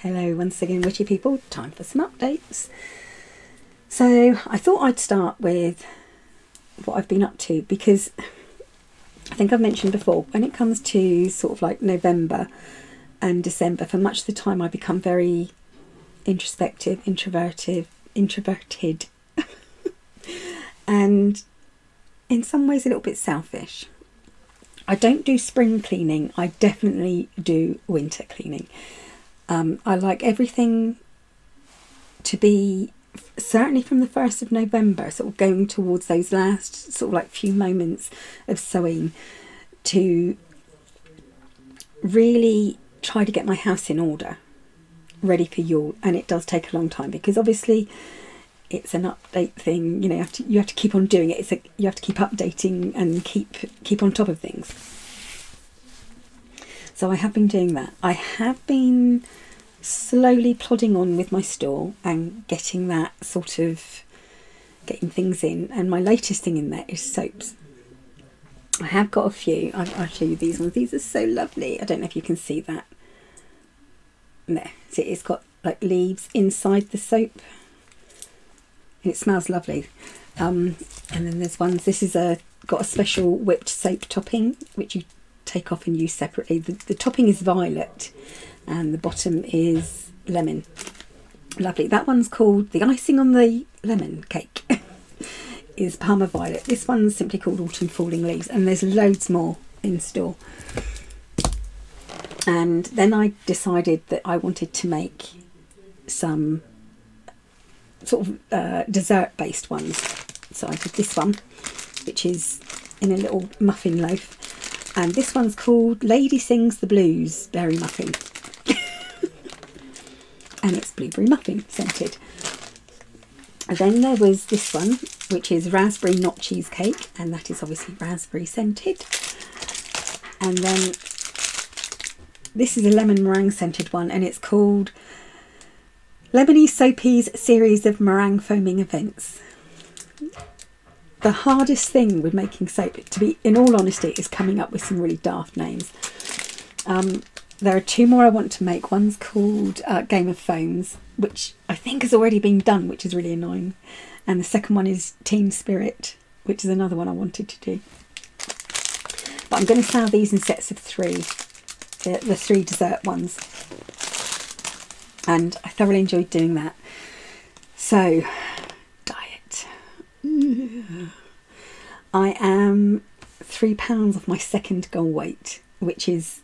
Hello once again, witchy people, time for some updates. So I thought I'd start with what I've been up to, because I think I've mentioned before, when it comes to sort of like November and December, for much of the time I become very introspective, introverted and in some ways a little bit selfish. I don't do spring cleaning, I definitely do winter cleaning. I like everything to be, certainly from the 1st of November, sort of going towards those last sort of like few moments of sewing, to really try to get my house in order, ready for Yule. And it does take a long time, because obviously it's an update thing, you know, you have to keep on doing it. You have to keep updating and keep on top of things. So I have been doing that. I have been slowly plodding on with my store and getting things in. And my latest thing in there is soaps. I have got a few. I'll show you these ones. These are so lovely. I don't know if you can see that. There. See, it's got like leaves inside the soap. It smells lovely. And then there's ones. This is got a special whipped soap topping, which you take off and use separately. The topping is violet and the bottom is lemon. Lovely. That one's called the icing on the lemon cake. Is Parma Violet. This one's simply called Autumn Falling Leaves, and there's loads more in store. And then I decided that I wanted to make some sort of dessert based ones. So I did this one, which is in a little muffin loaf. And this one's called Lady Sings the Blues Berry Muffin. And it's blueberry muffin scented. And then there was this one, which is raspberry not cheesecake, and that is obviously raspberry scented. And then this is a lemon meringue scented one, and it's called Lemony Soapy's Series of Meringue Foaming Events. The hardest thing with making soap, to be in all honesty, is coming up with some really daft names. There are two more I want to make. One's called Game of Foams, which I think has already been done, which is really annoying. And the second one is Team Spirit, which is another one I wanted to do. But I'm going to sell these in sets of 3, the 3 dessert ones. And I thoroughly enjoyed doing that. So, diet. I am 3 pounds off my second goal weight, which is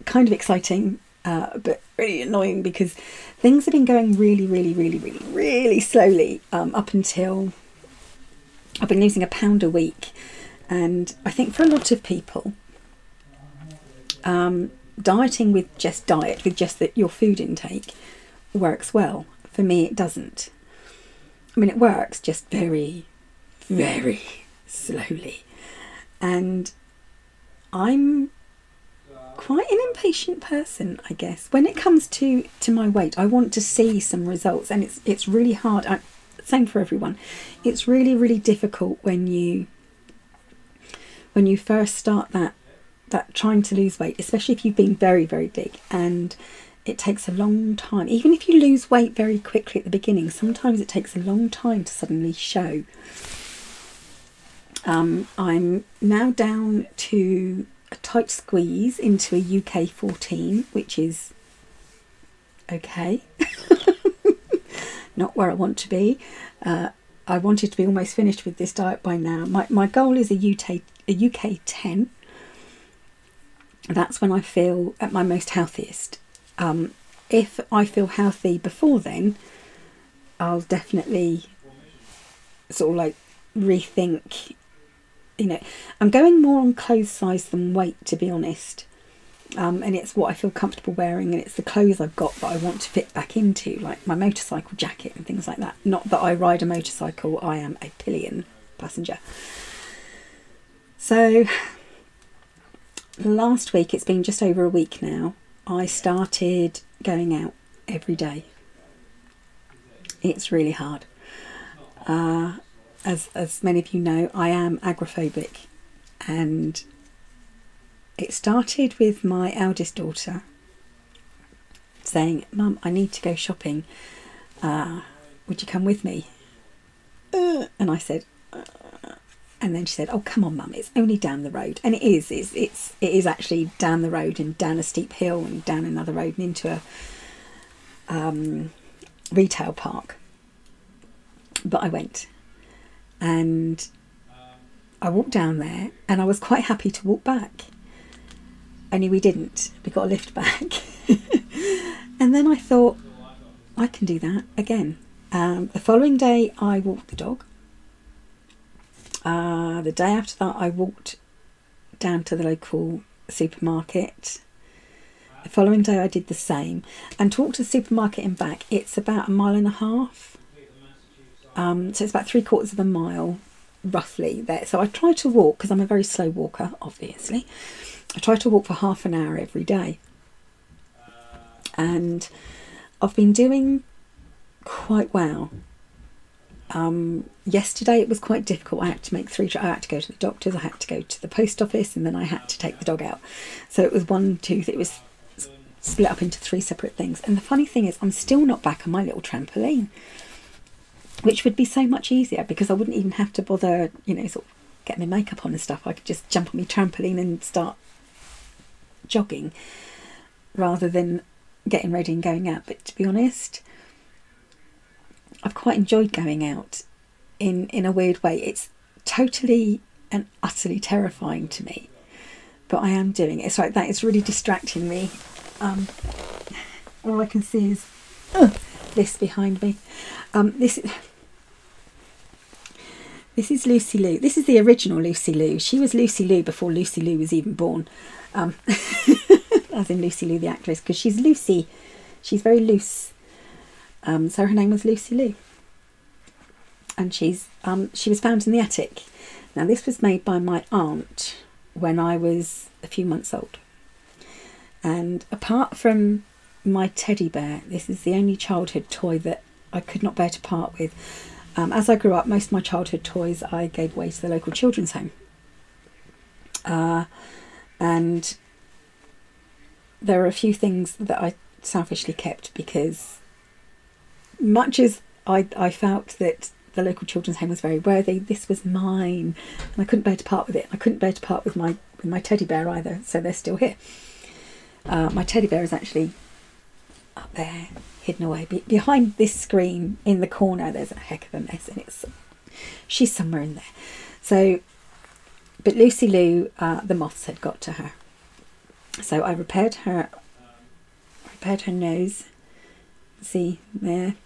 kind of exciting, but really annoying, because things have been going really slowly up until I've been losing £1 a week. And I think for a lot of people, dieting with just your food intake works well. For me, it doesn't. I mean, it works just very slowly. And I'm quite an impatient person, I guess. When it comes to my weight, I want to see some results, and it's really hard. Same for everyone. It's really difficult when you first start that trying to lose weight, especially if you've been very big, and it takes a long time. Even if you lose weight very quickly at the beginning, sometimes it takes a long time to suddenly show. I'm now down to a tight squeeze into a UK 14, which is okay. Not where I want to be. I wanted to be almost finished with this diet by now. My goal is a UK 10. That's when I feel at my most healthiest. If I feel healthy before then, I'll definitely sort of like rethink. You know, I'm going more on clothes size than weight, to be honest. And it's what I feel comfortable wearing, and it's the clothes I've got that I want to fit back into, like my motorcycle jacket and things like that. Not that I ride a motorcycle, I am a pillion passenger. So last week, it's been just over a week now, I started going out every day. It's really hard. As many of you know, I am agoraphobic, and it started with my eldest daughter saying, "Mum, I need to go shopping. Would you come with me?" And I said, and then she said, "Oh, come on, Mum, it's only down the road." And it is actually down the road and down a steep hill and down another road and into a retail park. But I went, and I walked down there, and I was quite happy to walk back. Only we didn't. We got a lift back. And then I thought, I can do that again. The following day, I walked the dog. The day after that, I walked down to the local supermarket. The following day, I did the same. And to walk to the supermarket and back, it's about 1.5 miles. So it's about 3/4 of a mile, roughly, there. So I try to walk, because I'm a very slow walker, obviously. I try to walk for half an hour every day. And I've been doing quite well. Yesterday it was quite difficult. I had to make 3 trips. I had to go to the doctor's, I had to go to the post office, and then I had to take the dog out. So it was it was split up into 3 separate things. And the funny thing is, I'm still not back on my little trampoline, which would be so much easier, because I wouldn't even have to bother, you know, sort of getting my makeup on and stuff. I could just jump on my trampoline and start jogging rather than getting ready and going out. But to be honest, I've quite enjoyed going out in a weird way. It's totally and utterly terrifying to me, but I am doing it. It's like that. It's really distracting me. All I can see is this behind me. This is Lucy Lou. This is the original Lucy Lou. She was Lucy Lou before Lucy Lou was even born. As in Lucy Lou the actress, because she's Lucy. She's very loose. So her name was Lucy Lou. And she was found in the attic. Now this was made by my aunt when I was a few months old. And apart from my teddy bear, this is the only childhood toy that I could not bear to part with. As I grew up, most of my childhood toys I gave away to the local children's home. And there are a few things that I selfishly kept, because much as I felt that the local children's home was very worthy, this was mine, and I couldn't bear to part with it. I couldn't bear to part with my teddy bear either, so they're still here. My teddy bear is actually up there, hidden away behind this screen in the corner. There's a heck of a mess, and she's somewhere in there. So, but Lucy Lou, the moths had got to her, so I repaired her nose. See there.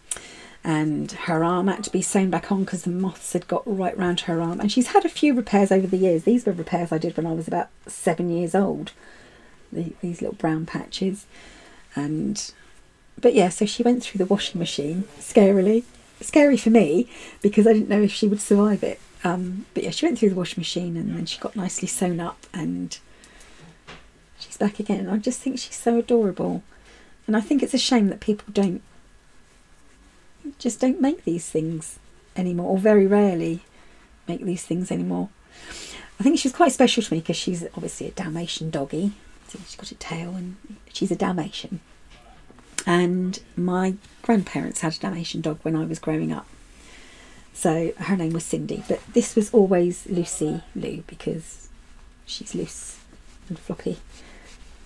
And her arm had to be sewn back on because the moths had got right round her arm. And she's had a few repairs over the years. These were repairs I did when I was about 7 years old. These little brown patches. But yeah, so she went through the washing machine, scarily. Scary for me, because I didn't know if she would survive it. But yeah, she went through the washing machine, and then she got nicely sewn up, and she's back again. And I just think she's so adorable. And I think it's a shame that people don't make these things anymore, or very rarely make these things anymore. I think she's quite special to me because she's obviously a Dalmatian doggy. So she's got a tail, and she's a Dalmatian. And my grandparents had a Dalmatian dog when I was growing up. So her name was Cindy, but this was always Lucy Lou because she's loose and floppy.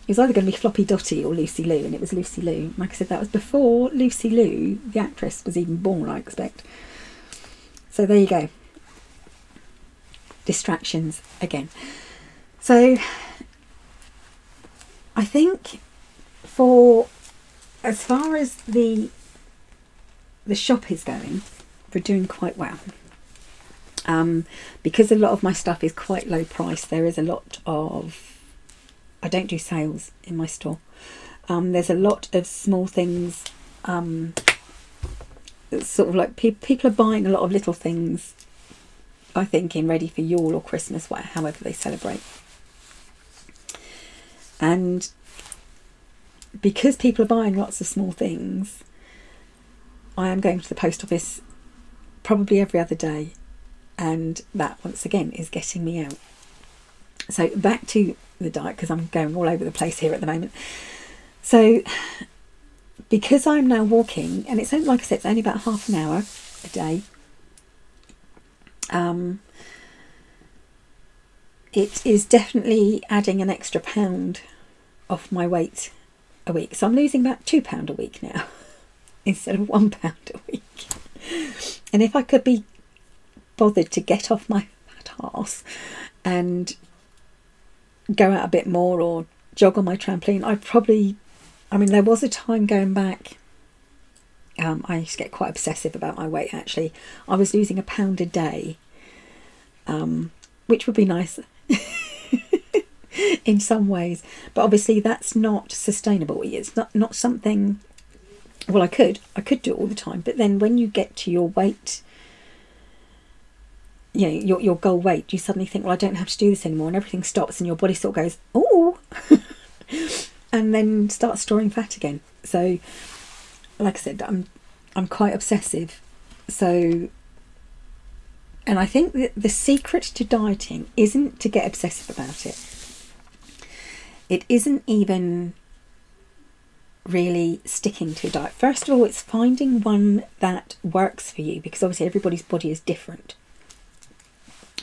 It was either going to be Floppy Dotty or Lucy Lou, and it was Lucy Lou. Like I said, that was before Lucy Lou, the actress, was even born, I expect. So there you go. Distractions again. So I think for as far as the shop is going, we're doing quite well. Because a lot of my stuff is quite low price, there is a lot of... I don't do sales in my store. There's a lot of small things. It's sort of like people are buying a lot of little things, I think, in ready for Yule or Christmas, however they celebrate. And because people are buying lots of small things, I am going to the post office probably every other day, and that once again is getting me out. So back to the diet, because I'm going all over the place here at the moment. So because I'm now walking, and it's only, like I said, it's only about half an hour a day. It is definitely adding an extra pound off my weight a week. So I'm losing about £2 a week now instead of £1 a week. And if I could be bothered to get off my fat arse and go out a bit more or jog on my trampoline, I'd probably, I mean, there was a time going back, I used to get quite obsessive about my weight actually. I was losing £1 a day, which would be nice in some ways, but obviously that's not sustainable. It's not something, well, I could do it all the time, but then when you get to your weight, you know, your goal weight, you suddenly think, well, I don't have to do this anymore, and everything stops and your body sort of goes, oh, and then starts storing fat again. So like I said, I'm quite obsessive. So, and I think that the secret to dieting isn't to get obsessive about it. It isn't even really sticking to a diet. First of all, it's finding one that works for you, because obviously everybody's body is different.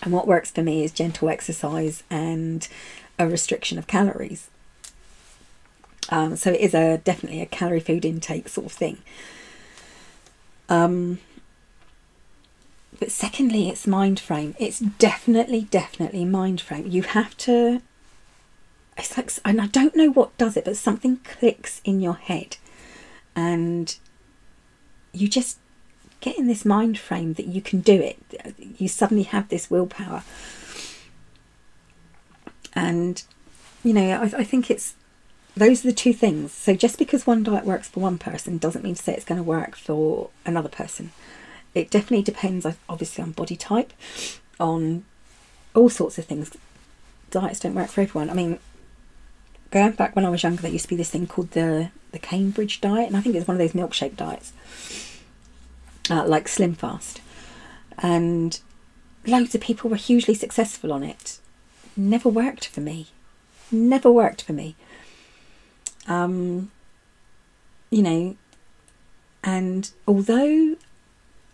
And what works for me is gentle exercise and a restriction of calories. So it is definitely a calorie food intake sort of thing. But secondly, it's mind frame. It's definitely mind frame. You have to, it's like, and I don't know what does it, but something clicks in your head and you just get in this mind frame that you can do it. You suddenly have this willpower. And, you know, I think it's, those are the two things. So just because one diet works for one person doesn't mean to say it's going to work for another person. It definitely depends, obviously, on body type, on all sorts of things. Diets don't work for everyone. I mean, going back when I was younger, there used to be this thing called the Cambridge diet, and I think it was one of those milkshake diets, like Slim Fast. And loads of people were hugely successful on it. Never worked for me. Never worked for me. You know, and although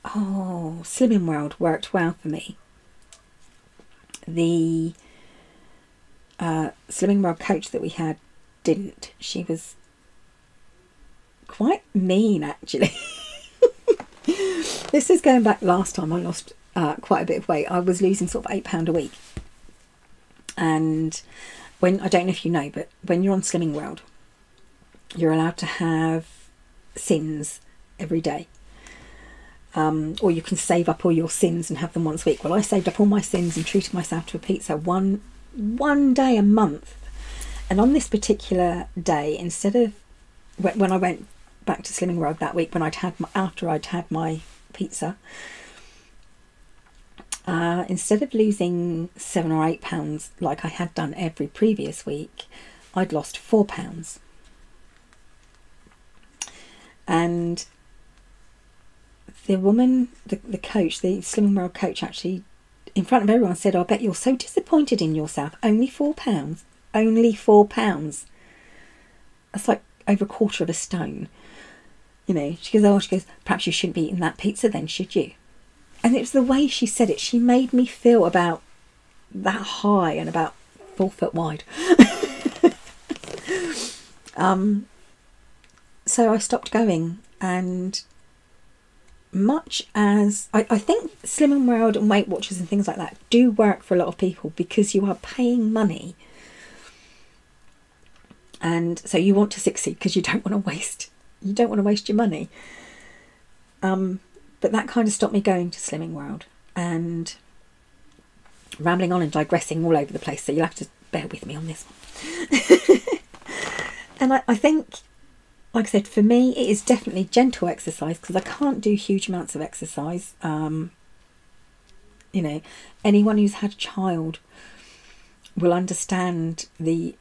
Slimming World worked well for me, the Slimming World coach that we had didn't. She was quite mean, actually. This is going back last time I lost quite a bit of weight. I was losing sort of £8 a week, and when, I don't know if you know, but when you're on Slimming World, you're allowed to have sins every day. Or you can save up all your sins and have them once a week. Well, I saved up all my sins and treated myself to a pizza one day a month. And on this particular day, instead of, when I went back to Slimming World that week, when after I'd had my pizza, instead of losing £7 or £8 like I had done every previous week, I'd lost £4. And the woman, the coach, the Slimming World coach, actually, in front of everyone, said, I bet you're so disappointed in yourself. Only £4. Only £4. That's like over a quarter of a stone. You know, she goes, perhaps you shouldn't be eating that pizza then, should you? And it was the way she said it. She made me feel about that high and about 4 foot wide. So I stopped going, and much as I think Slimming World and Weight Watchers and things like that do work for a lot of people, because you are paying money, and so you want to succeed because you don't want to waste your money. But that kind of stopped me going to Slimming World, and rambling on and digressing all over the place, so you'll have to bear with me on this one. And I think, like I said, for me, it is definitely gentle exercise, because I can't do huge amounts of exercise. You know, anyone who's had a child will understand the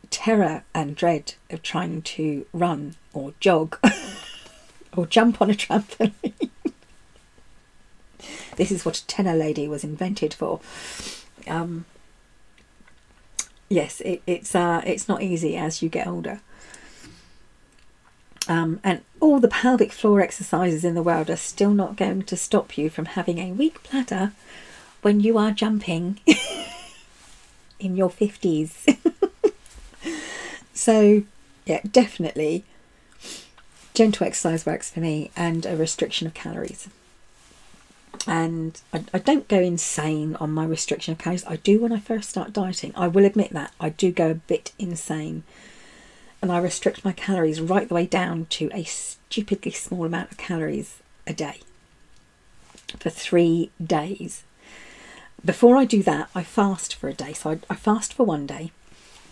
terror and dread of trying to run or jog or jump on a trampoline. This is what a tenor lady was invented for. Yes, it's not easy as you get older. And all the pelvic floor exercises in the world are still not going to stop you from having a weak bladder when you are jumping in your 50s. So, yeah, definitely gentle exercise works for me, and a restriction of calories. And I don't go insane on my restriction of calories. I do when I first start dieting. I will admit that. I do go a bit insane. And I restrict my calories right the way down to a stupidly small amount of calories a day for 3 days. Before I do that, I fast for a day. So I fast for 1 day,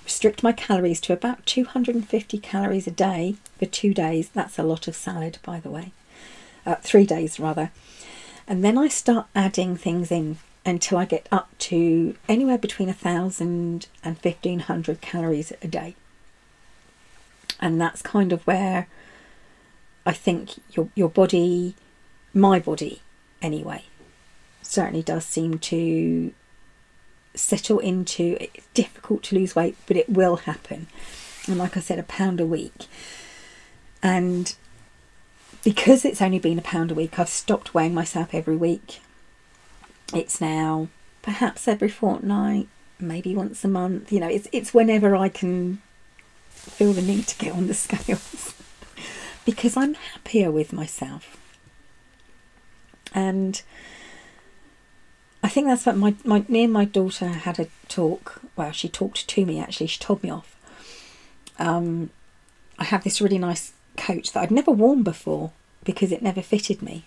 restrict my calories to about 250 calories a day for 2 days. That's a lot of salad, by the way. 3 days, rather. And then I start adding things in until I get up to anywhere between 1,000 and 1,500 calories a day. And that's kind of where I think your body, my body anyway, certainly does seem to settle into. It's difficult to lose weight, but it will happen. And like I said, £1 a week. And because it's only been £1 a week, I've stopped weighing myself every week. It's now perhaps every fortnight, maybe once a month. You know, it's whenever I can feel the need to get on the scales because I'm happier with myself. And I think that's what me and my daughter had a talk. Well, she talked to me, actually. She told me off. I have this really nice coat that I'd never worn before because it never fitted me.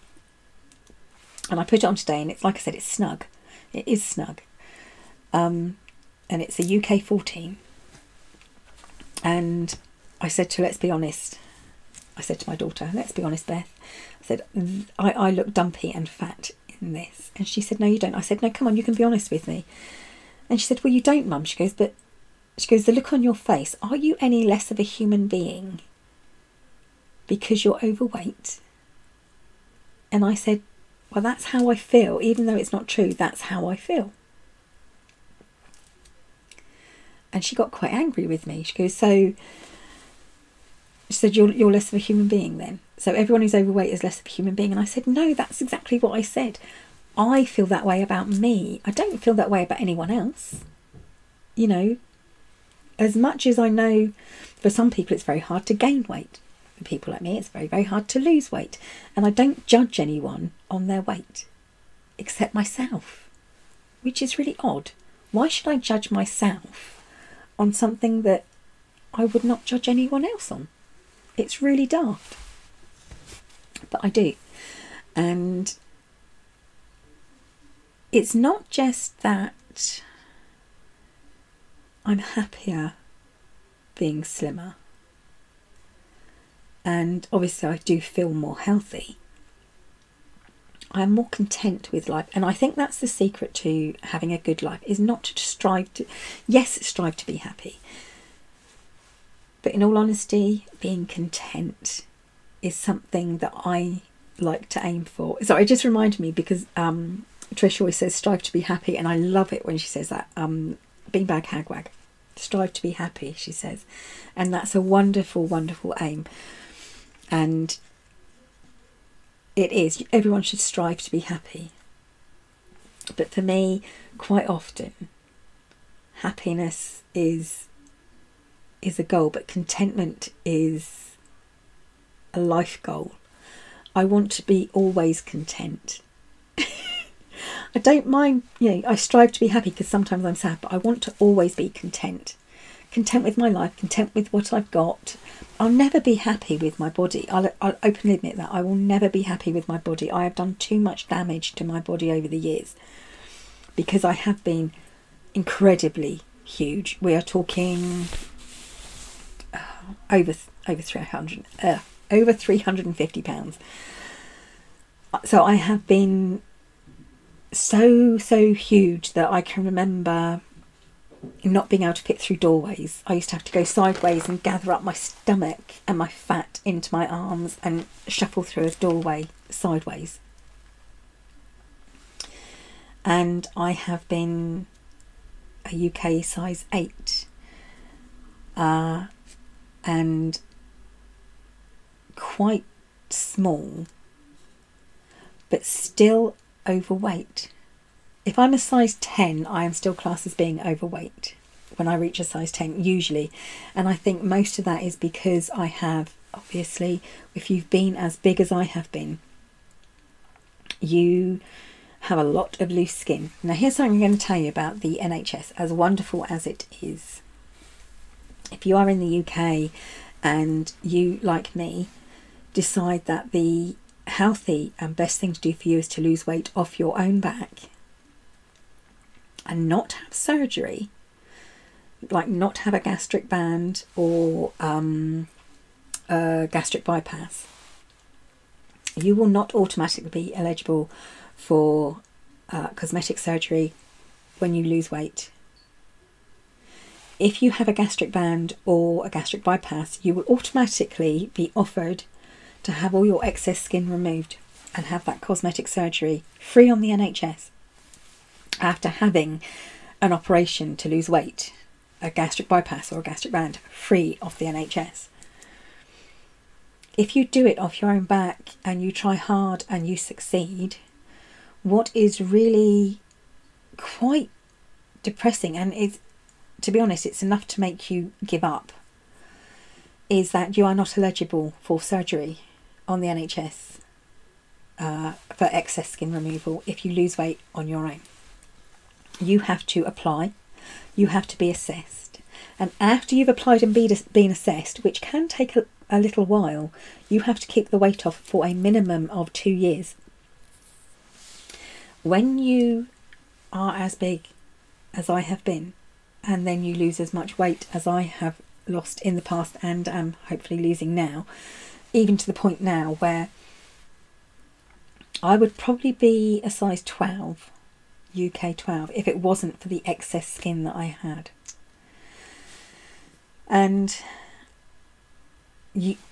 And I put it on today, and it's, like I said, it's snug. It is snug. And it's a UK 14. And I said to her, let's be honest. I said to my daughter, let's be honest, Beth. I said, I look dumpy and fat in this. And she said, no, you don't. I said, no, come on, you can be honest with me. And she said, well, you don't, Mum. She goes, the look on your face, are you any less of a human being because you're overweight? And I said, well, that's how I feel. Even though it's not true, that's how I feel. And she got quite angry with me. She goes, she said, you're less of a human being then? So everyone who's overweight is less of a human being? And I said, no, that's exactly what I said. I feel that way about me. I don't feel that way about anyone else. You know, as much as I know for some people it's very hard to gain weight. For people like me, it's very, very hard to lose weight. And I don't judge anyone on their weight, except myself, which is really odd. Why should I judge myself on something that I would not judge anyone else on? It's really daft. But I do. And it's not just that I'm happier being slimmer. And obviously I do feel more healthy. I'm more content with life. And I think that's the secret to having a good life, is not to strive to, yes, strive to be happy. But in all honesty, being content is something that I like to aim for. So it just reminded me because Trish always says strive to be happy. And I love it when she says that. Beanbag hagwag. Strive to be happy, she says. And that's a wonderful, wonderful aim. And it is. Everyone should strive to be happy. But for me, quite often, happiness is a goal, but contentment is a life goal. I want to be always content. I don't mind, you know, I strive to be happy because sometimes I'm sad, but I want to always be content. Content with my life, content with what I've got. I'll never be happy with my body. I'll openly admit that. I will never be happy with my body. I have done too much damage to my body over the years because I have been incredibly huge. We are talking over 350 pounds. So I have been so huge that I can remember not being able to fit through doorways. I used to have to go sideways and gather up my stomach and my fat into my arms and shuffle through a doorway sideways. And I have been a UK size 8. And quite small, but still overweight. If I'm a size 10, I am still classed as being overweight when I reach a size 10, usually. And I think most of that is because I have, obviously, if you've been as big as I have been, you have a lot of loose skin. Now here's something I'm going to tell you about the NHS, as wonderful as it is. If you are in the UK and you, like me, decide that the healthy and best thing to do for you is to lose weight off your own back and not have surgery, like not have a gastric band or a gastric bypass, you will not automatically be eligible for cosmetic surgery when you lose weight. If you have a gastric band or a gastric bypass, you will automatically be offered to have all your excess skin removed and have that cosmetic surgery free on the NHS after having an operation to lose weight, a gastric bypass or a gastric band, free off the NHS. If you do it off your own back and you try hard and you succeed, what is really quite depressing, and it's, to be honest, it's enough to make you give up, is that you are not eligible for surgery on the NHS for excess skin removal if you lose weight on your own. You have to apply, you have to be assessed, and after you've applied and been assessed, which can take a little while, you have to keep the weight off for a minimum of 2 years. When you are as big as I have been, and then you lose as much weight as I have lost in the past and am hopefully losing now, even to the point now where I would probably be a size 12, UK 12, if it wasn't for the excess skin that I had. And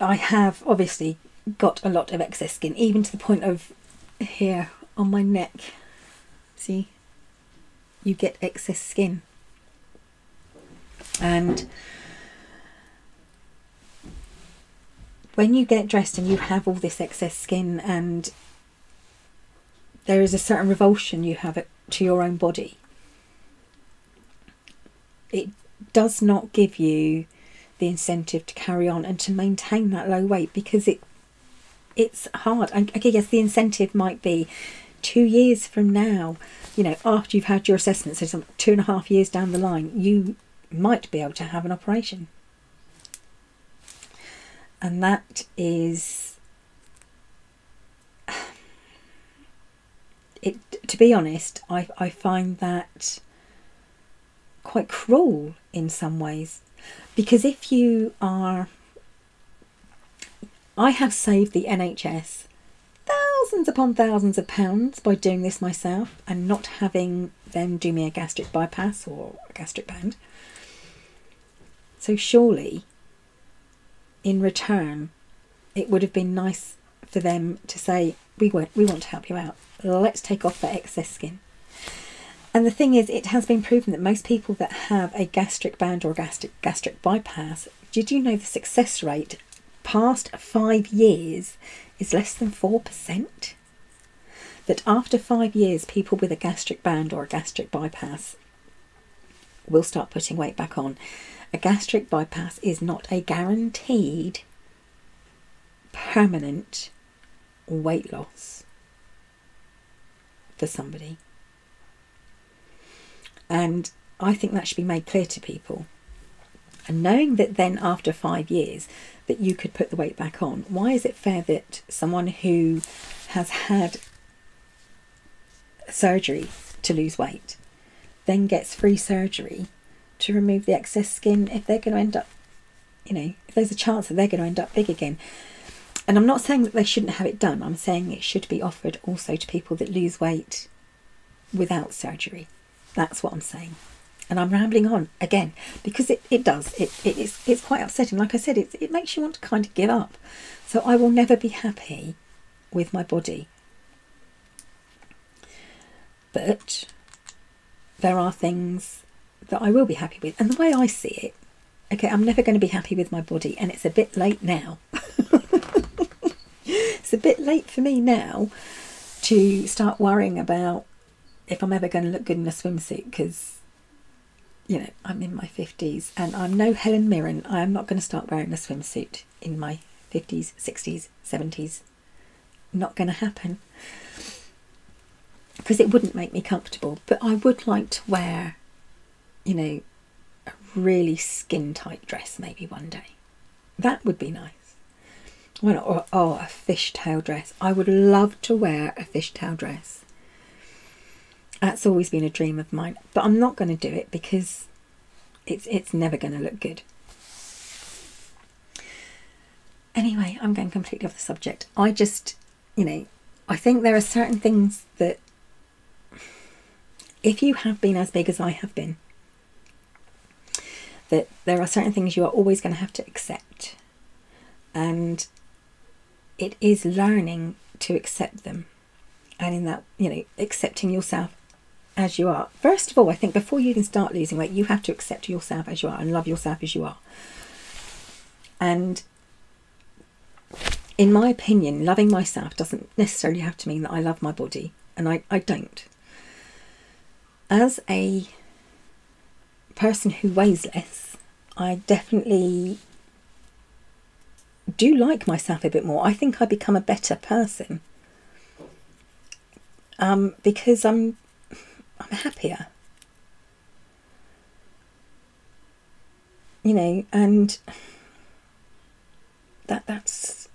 I have obviously got a lot of excess skin, even to the point of here on my neck. See, you get excess skin. And when you get dressed and you have all this excess skin and there is a certain revulsion you have to your own body, it does not give you the incentive to carry on and to maintain that low weight, because it's hard. And okay, yes, the incentive might be 2 years from now, you know, after you've had your assessment, so some 2.5 years down the line, you might be able to have an operation. And that is, to be honest, I find that quite cruel in some ways, because if you are, I have saved the NHS thousands upon thousands of pounds by doing this myself and not having them do me a gastric bypass or a gastric band. So surely, in return, it would have been nice for them to say, we want to help you out. Let's take off that excess skin. And the thing is, it has been proven that most people that have a gastric band or gastric bypass, did you know the success rate past 5 years is less than 4%? That after 5 years, people with a gastric band or a gastric bypass will start putting weight back on. A gastric bypass is not a guaranteed permanent weight loss for somebody. And I think that should be made clear to people. And knowing that then after 5 years that you could put the weight back on, why is it fair that someone who has had surgery to lose weight then gets free surgery to remove the excess skin if they're going to end up, you know, if there's a chance that they're going to end up big again? And I'm not saying that they shouldn't have it done. I'm saying it should be offered also to people that lose weight without surgery. That's what I'm saying. And I'm rambling on again because it does. It's quite upsetting. Like I said, it makes you want to kind of give up. So I will never be happy with my body. But there are things that I will be happy with. And the way I see it, okay, I'm never going to be happy with my body, and it's a bit late now. it's a bit late for me now to start worrying about if I'm ever going to look good in a swimsuit, because, you know, I'm in my 50s and I'm no Helen Mirren. I am not going to start wearing a swimsuit in my 50s, 60s, 70s. Not going to happen, because it wouldn't make me comfortable. But I would like to wear, you know, a really skin tight dress maybe one day. That would be nice. Well, or a fishtail dress. I would love to wear a fishtail dress. That's always been a dream of mine, but I'm not going to do it because it's never going to look good. Anyway, I'm going completely off the subject. I just, you know, I think there are certain things that, if you have been as big as I have been, that there are certain things you are always going to have to accept. And it is learning to accept them. And in that, you know, accepting yourself as you are. First of all, I think before you even start losing weight, you have to accept yourself as you are and love yourself as you are. And in my opinion, loving myself doesn't necessarily have to mean that I love my body. And I don't. As a person who weighs less, I definitely do like myself a bit more. I think I become a better person because I'm happier, you know, and that's,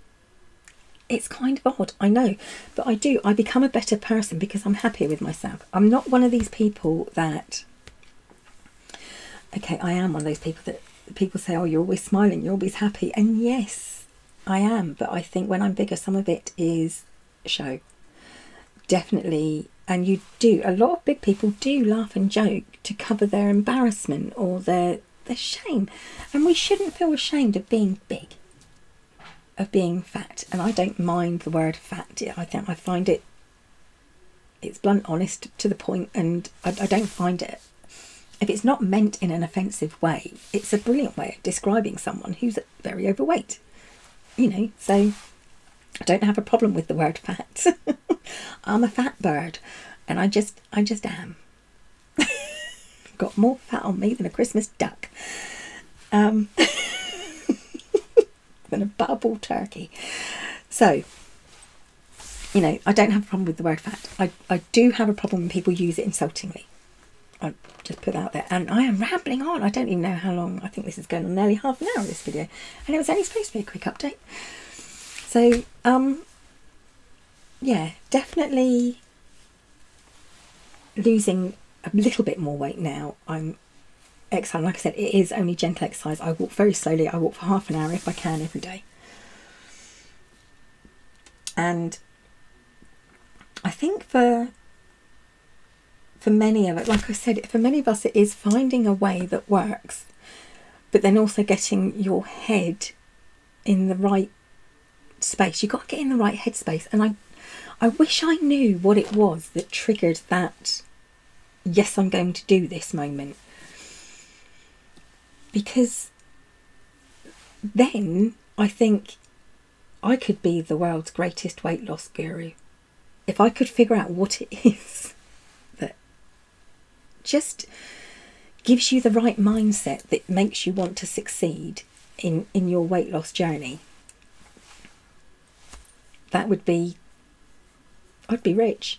it's kind of odd, I know, but I become a better person because I'm happier with myself. I'm not one of these people that, okay, I am one of those people that people say, oh, you're always smiling, you're always happy. And yes, I am. But I think when I'm bigger, some of it is show. Definitely. And you do, a lot of big people do laugh and joke to cover their embarrassment or their shame. And we shouldn't feel ashamed of being big, of being fat. And I don't mind the word fat. I find it's blunt, honest, to the point, and I don't find it, if it's not meant in an offensive way, it's a brilliant way of describing someone who's very overweight, you know. So I don't have a problem with the word fat. I'm a fat bird, and I just am. Got more fat on me than a Christmas duck, than a butterball turkey. So, you know, I don't have a problem with the word fat. I do have a problem when people use it insultingly. I just put that out there, and I am rambling on. I don't even know how long. I think this is going on nearly half an hour, this video, and it was only supposed to be a quick update. So yeah, definitely losing a little bit more weight now. I'm excited. Like I said, it is only gentle exercise. I walk very slowly. I walk for half an hour if I can every day, and I think for many of it, like I said, for many of us, it is finding a way that works, but then also getting your head in the right space. You've got to get in the right headspace. And I wish I knew what it was that triggered that, yes, I'm going to do this moment. Because then I think I could be the world's greatest weight loss guru. If I could figure out what it is that just gives you the right mindset that makes you want to succeed in your weight loss journey, that would be, I'd be rich.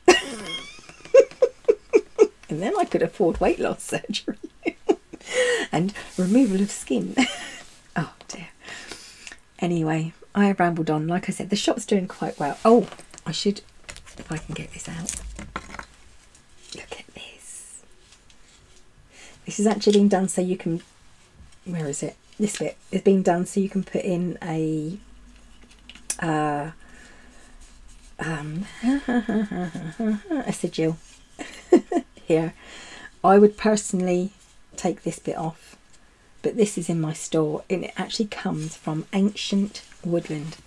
And then I could afford weight loss surgery and removal of skin. Oh dear. Anyway, I have rambled on. Like I said, the shop's doing quite well. Oh, I should, if I can get this out. Look at this. This has actually been done so you can, where is it? This bit is being done so you can put in a sigil here. I would personally take this bit off, but this is in my store, and it actually comes from Ancient Woodland.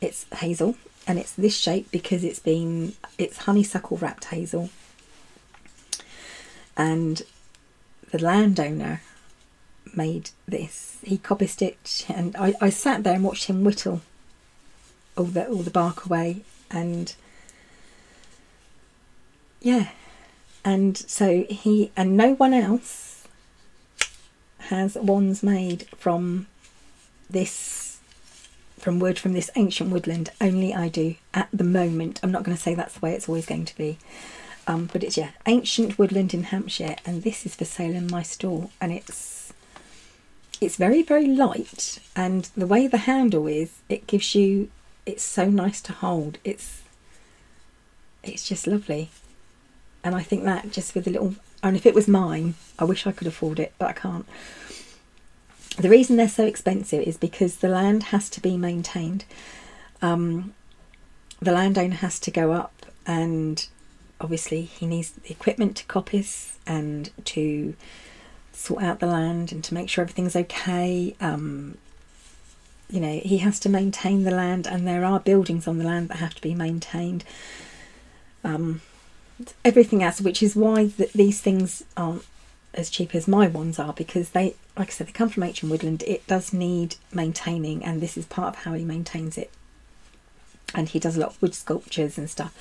It's hazel, and it's this shape because it's honeysuckle wrapped hazel, and the landowner made this. He coppiced it, and I sat there and watched him whittle all the bark away, and yeah, and so he and no one else has wands made from wood from this ancient woodland. Only I do at the moment. I'm not going to say that's the way it's always going to be, but it's, yeah, ancient woodland in Hampshire, and this is for sale in my store. And it's very, very light, and the way the handle is, it's so nice to hold. It's just lovely. And I think that just with a little, and if it was mine, I wish I could afford it, but I can't. The reason they're so expensive is because the land has to be maintained. The landowner has to go up, and obviously he needs the equipment to coppice and to sort out the land and to make sure everything's okay. You know, he has to maintain the land, and there are buildings on the land that have to be maintained. Everything else, which is why these things aren't as cheap as my ones are, because they, like I said, they come from ancient woodland. It does need maintaining, and this is part of how he maintains it. And he does a lot of wood sculptures and stuff.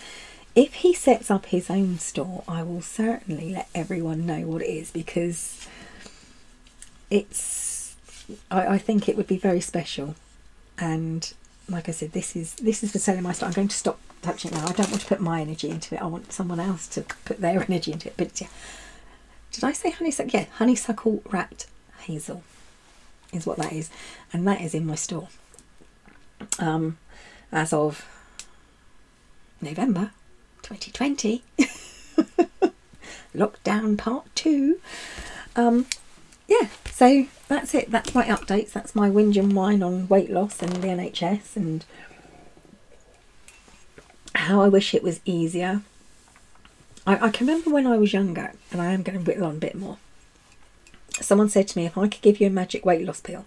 If he sets up his own store, I will certainly let everyone know what it is, because I think it would be very special. And like I said, this is for selling my store. I'm going to stop touching it now. I don't want to put my energy into it. I want someone else to put their energy into it. But yeah, did I say honeysuckle? Yeah, honeysuckle wrapped hazel is what that is, and that is in my store as of November 2020. Lockdown part 2. Yeah, so that's it. That's my updates. That's my whinge and whine on weight loss and the NHS and how I wish it was easier. I can remember when I was younger, and I am going to whittle on a bit more. Someone said to me, if I could give you a magic weight loss pill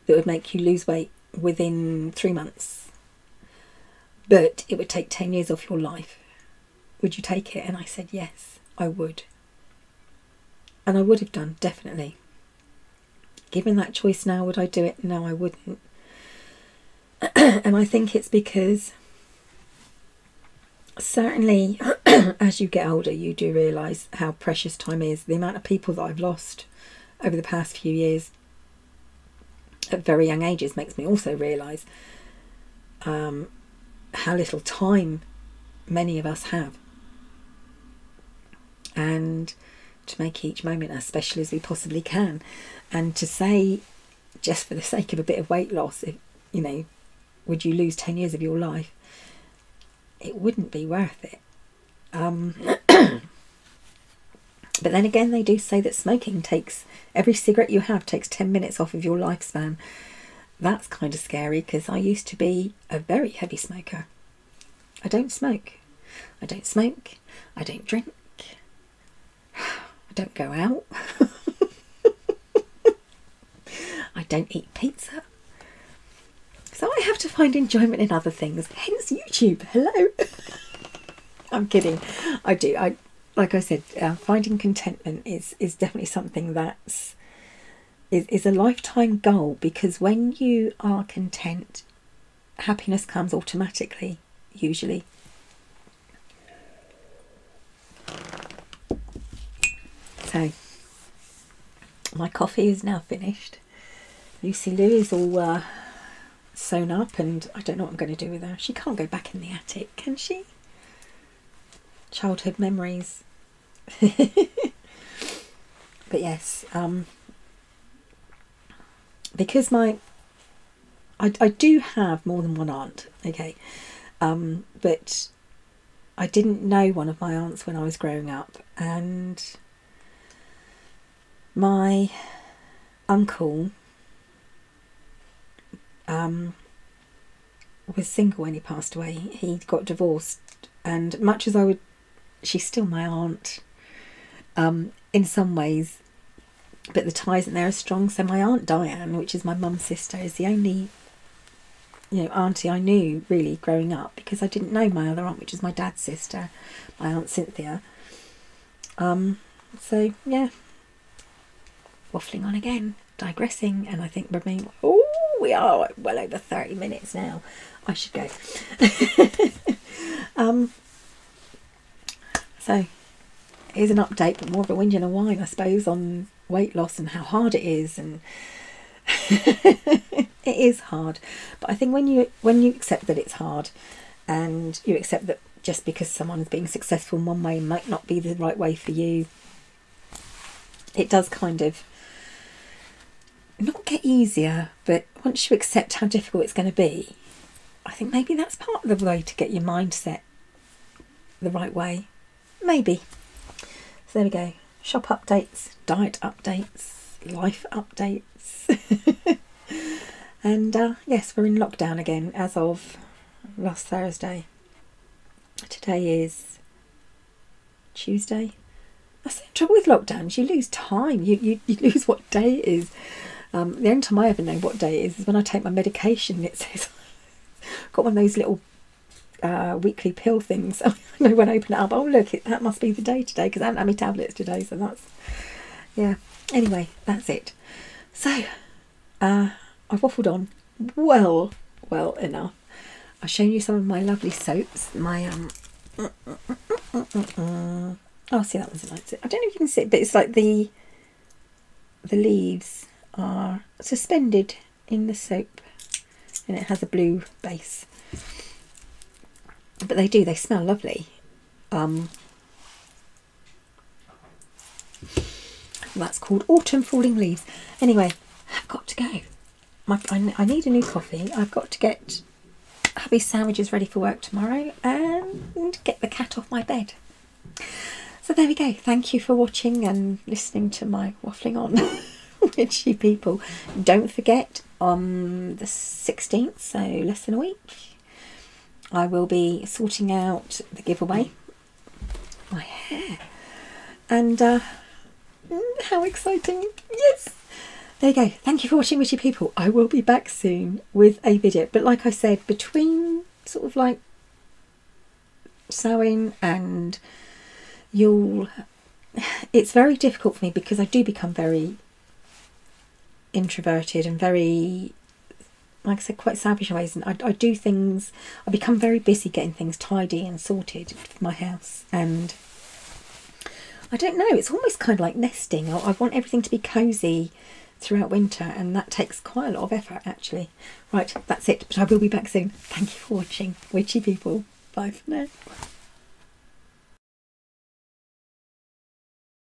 that would make you lose weight within 3 months, but it would take 10 years off your life, would you take it? And I said, yes, I would. And I would have done, definitely. Given that choice now, would I do it? No, I wouldn't. And I think it's because certainly as you get older, you do realise how precious time is. The amount of people that I've lost over the past few years at very young ages makes me also realise how little time many of us have, and to make each moment as special as we possibly can. And to say, just for the sake of a bit of weight loss, if, you know, would you lose 10 years of your life? It wouldn't be worth it. But then again, they do say that smoking takes, every cigarette you have takes 10 minutes off of your lifespan. That's kind of scary, because I used to be a very heavy smoker. I don't smoke. I don't smoke. I don't drink. I don't go out. I don't eat pizza. So I have to find enjoyment in other things, hence YouTube. Hello. I'm kidding. I do. Like I said, finding contentment is definitely something that's is a lifetime goal, because when you are content, happiness comes automatically, usually. So my coffee is now finished. Lucy Lou is all sewn up, and I don't know what I'm going to do with her. She can't go back in the attic, can she? Childhood memories. But yes, because I do have more than one aunt, okay, but I didn't know one of my aunts when I was growing up, and my uncle was single when he passed away. He got divorced, and much as she's still my aunt in some ways, but the ties in there are strong. So my Aunt Diane, which is my mum's sister, is the only, you know, auntie I knew really growing up, because I didn't know my other aunt, which is my dad's sister, my Aunt Cynthia. So yeah, waffling on again, digressing, and I think we're being, oh, we are well over 30 minutes now. I should go. So here's an update, but more of a whinge and a whine, I suppose, on weight loss and how hard it is. And it is hard, but I think when you accept that it's hard, and you accept that just because someone's being successful in one way might not be the right way for you, it does kind of not get easier, but once you accept how difficult it's going to be, I think maybe that's part of the way to get your mindset the right way. Maybe. So there we go. Shop updates, diet updates, life updates. And yes, we're in lockdown again as of last Thursday. Today is Tuesday. That's the trouble with lockdowns. You lose time. You lose what day it is. The only time I ever know what day it is when I take my medication. It says got one of those little weekly pill things. I know when I open it up, oh look, that must be the day today, because I haven't had my tablets today. So that's, yeah. Anyway, that's it. So I've waffled on well enough. I've shown you some of my lovely soaps. My oh, see, that one's like, I don't know if you can see it, but it's like the leaves are suspended in the soap, and it has a blue base. But they smell lovely. That's called Autumn Falling Leaves. Anyway, I've got to go. I need a new coffee. I've got to get hubby's sandwiches ready for work tomorrow and get the cat off my bed. So there we go. Thank you for watching and listening to my waffling on, witchy people. Don't forget, on the 16th, so less than a week, I will be sorting out the giveaway, my hair. And how exciting. Yes. There you go. Thank you for watching, witchy people. I will be back soon with a video. But like I said, between sort of like sewing and Yule, it's very difficult for me because I do become very introverted and very, like I said, quite selfish in ways. And I do things, I become very busy getting things tidy and sorted for my house. And I don't know, it's almost kind of like nesting. I want everything to be cosy throughout winter, and that takes quite a lot of effort actually. Right, that's it, but I will be back soon. Thank you for watching, witchy people. Bye for now.